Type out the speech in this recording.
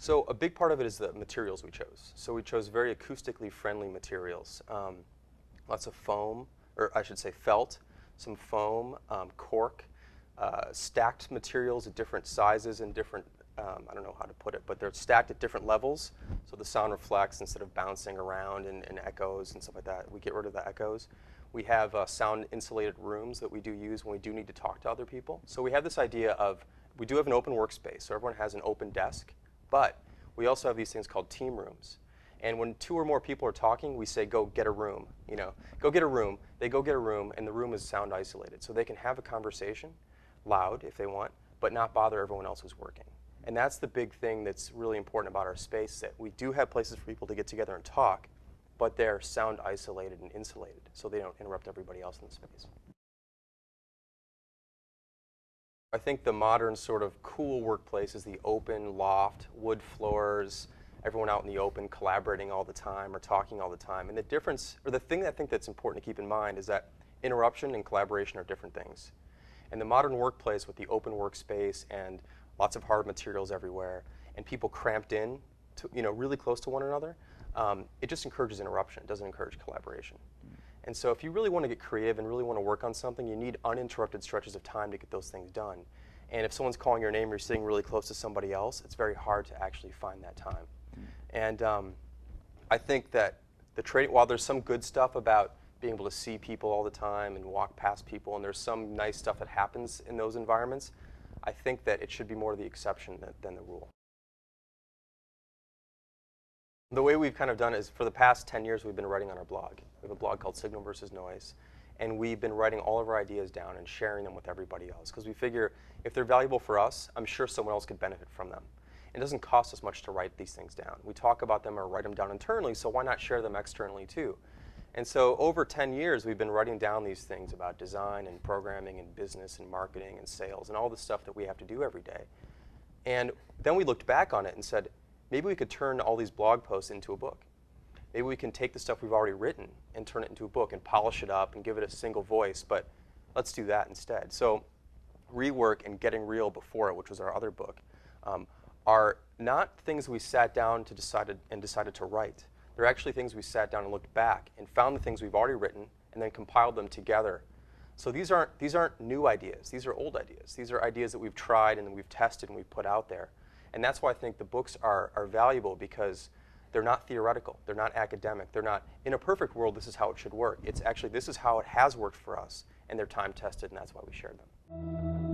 So a big part of it is the materials we chose. So we chose very acoustically friendly materials. Lots of foam, or I should say felt, some foam, cork, stacked materials at different sizes and different, I don't know how to put it, but they're stacked at different levels. So the sound reflects instead of bouncing around and echoes and stuff like that. We get rid of the echoes. We have sound insulated rooms that we do use when we do need to talk to other people. So we have this idea of, we do have an open workspace, so everyone has an open desk, but we also have these things called team rooms. And when 2 or more people are talking, we say, go get a room. You know, go get a room. They go get a room, and the room is sound isolated. So they can have a conversation, loud if they want, but not bother everyone else who's working. And that's the big thing that's really important about our space, that we do have places for people to get together and talk, but they're sound isolated and insulated, so they don't interrupt everybody else in the space. I think the modern sort of cool workplace is the open loft, wood floors, everyone out in the open collaborating all the time or talking all the time. And the difference, or the thing I think that's important to keep in mind is that interruption and collaboration are different things. And the modern workplace with the open workspace and lots of hard materials everywhere and people cramped in to, really close to one another, it just encourages interruption. It doesn't encourage collaboration. And so if you really want to get creative and really want to work on something, you need uninterrupted stretches of time to get those things done. And if someone's calling your name, you're sitting really close to somebody else, it's very hard to actually find that time. And I think that while there's some good stuff about being able to see people all the time and walk past people, and there's some nice stuff that happens in those environments, I think that it should be more the exception than the rule. The way we've kind of done it is for the past 10 years we've been writing on our blog. We have a blog called Signal versus Noise, and we've been writing all of our ideas down and sharing them with everybody else because we figure if they're valuable for us, I'm sure someone else could benefit from them. It doesn't cost us much to write these things down. We talk about them or write them down internally, so why not share them externally too? And so over 10 years we've been writing down these things about design and programming and business and marketing and sales and all the stuff that we have to do every day. And then we looked back on it and said, maybe we could turn all these blog posts into a book. Maybe we can take the stuff we've already written and turn it into a book and polish it up and give it a single voice, but let's do that instead. So Rework and Getting Real Before It, which was our other book, are not things we sat down to decided to write. They're actually things we sat down and looked back and found the things we've already written and then compiled them together. So these aren't new ideas. These are old ideas. These are ideas that we've tried and we've tested and we've put out there. And that's why I think the books are valuable, because they're not theoretical. They're not academic. They're not, in a perfect world, this is how it should work. It's actually, this is how it has worked for us, and they're time tested, and that's why we shared them.